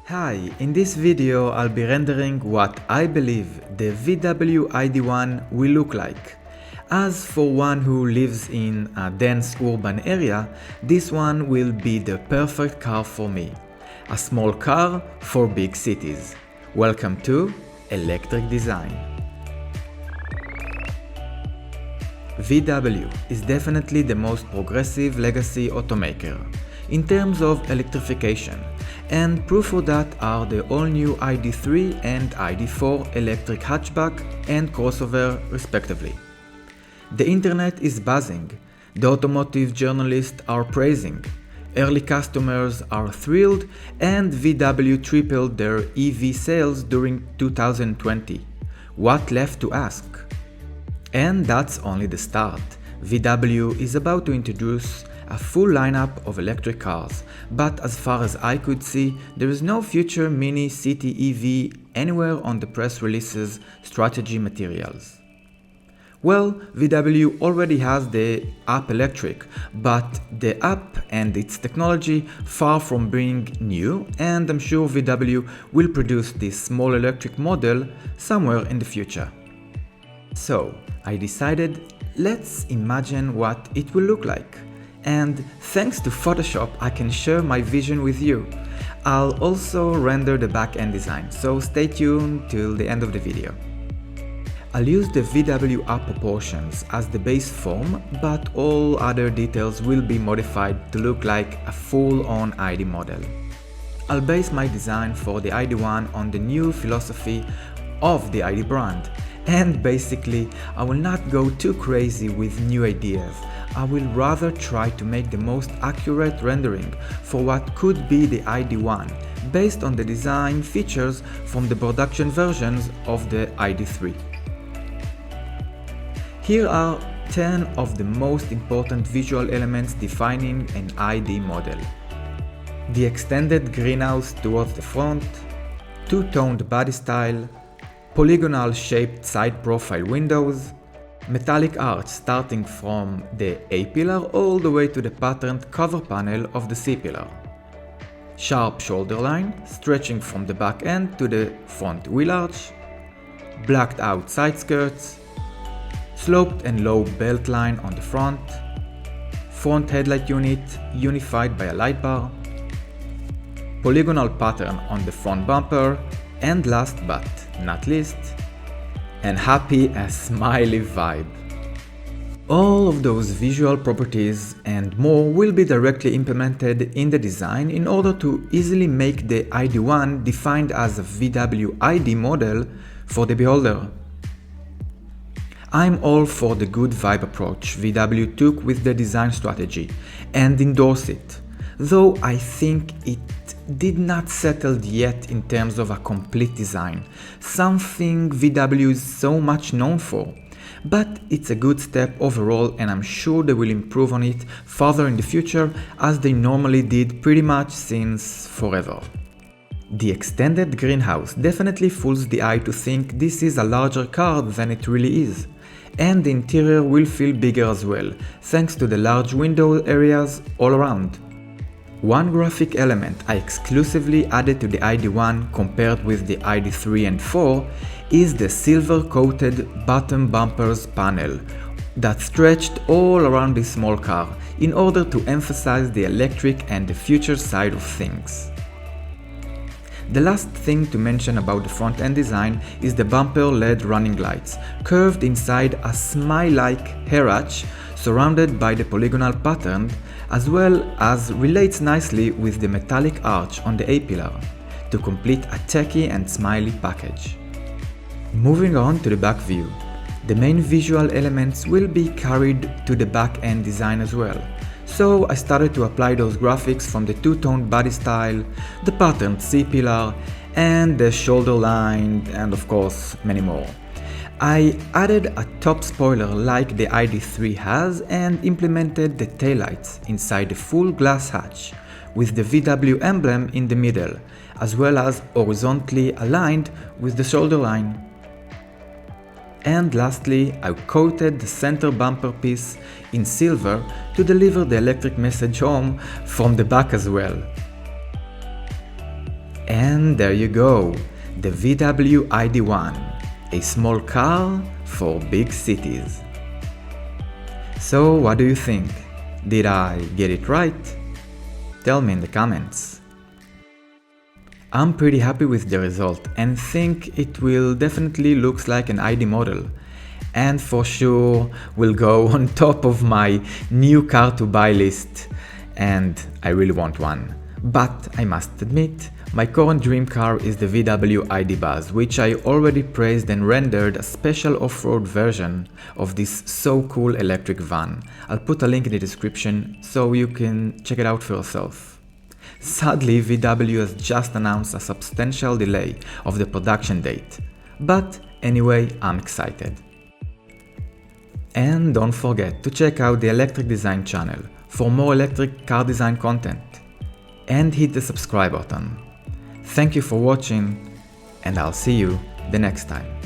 Hi, in this video I'll be rendering what I believe the VW ID1 will look like. As for one who lives in a dense urban area, this one will be the perfect car for me. A small car for big cities. Welcome to Electric Design. VW is definitely the most progressive legacy automaker in terms of electrification, and proof of that are the all-new ID3 and ID4 electric hatchback and crossover respectively. The internet is buzzing, the automotive journalists are praising, early customers are thrilled, and VW tripled their EV sales during 2020. What left to ask? And that's only the start. VW is about to introduce a full lineup of electric cars, but as far as I could see, there is no future mini city EV anywhere on the press release's strategy materials. Well, VW already has the App Electric, but the app and its technology far from being new, and I'm sure VW will produce this small electric model somewhere in the future. So, I decided, let's imagine what it will look like. And thanks to Photoshop, I can share my vision with you. I'll also render the back-end design, so stay tuned till the end of the video. I'll use the VW app proportions as the base form, but all other details will be modified to look like a full-on ID model. I'll base my design for the ID1 on the new philosophy of the ID brand. And basically, I will not go too crazy with new ideas. I will rather try to make the most accurate rendering for what could be the ID1 based on the design features from the production versions of the ID3. Here are 10 of the most important visual elements defining an ID model. The extended greenhouse towards the front, two-toned body style, polygonal shaped side profile windows, metallic arch starting from the A-pillar all the way to the patterned cover panel of the C-pillar, sharp shoulder line stretching from the back end to the front wheel arch, blacked out side skirts, sloped and low belt line on the front headlight unit unified by a light bar, polygonal pattern on the front bumper, and last but not least, an happy and smiley vibe. All of those visual properties and more will be directly implemented in the design in order to easily make the ID1 defined as a VW ID model for the beholder. I'm all for the good vibe approach VW took with the design strategy and endorse it, though I think it did not settle yet in terms of a complete design, something VW is so much known for. But it's a good step overall, and I'm sure they will improve on it further in the future as they normally did pretty much since forever. The extended greenhouse definitely fools the eye to think this is a larger car than it really is. And the interior will feel bigger as well, thanks to the large window areas all around. One graphic element I exclusively added to the ID1 compared with the ID3 and 4 is the silver-coated bottom bumpers panel that stretched all around this small car in order to emphasize the electric and the future side of things. The last thing to mention about the front-end design is the bumper LED running lights, curved inside a smile-like hair arch surrounded by the polygonal pattern, as well as relates nicely with the metallic arch on the A-pillar, to complete a techy and smiley package. Moving on to the back view, the main visual elements will be carried to the back-end design as well. So I started to apply those graphics from the two-toned body style, the patterned C-pillar, and the shoulder line, and of course many more. I added a top spoiler like the ID3 has and implemented the taillights inside the full glass hatch with the VW emblem in the middle, as well as horizontally aligned with the shoulder line. And lastly, I coated the center bumper piece in silver to deliver the electric message home from the back as well. And there you go, the VW ID1, a small car for big cities. So what do you think? Did I get it right? Tell me in the comments. I'm pretty happy with the result and think it will definitely looks like an ID model, and for sure will go on top of my new car to buy list, and I really want one. But I must admit, my current dream car is the VW ID.1, which I already praised and rendered a special off-road version of this so cool electric van. I'll put a link in the description so you can check it out for yourself. Sadly, VW has just announced a substantial delay of the production date, but anyway, I'm excited. And don't forget to check out the Electric Design channel for more electric car design content, and hit the subscribe button. Thank you for watching, and I'll see you the next time.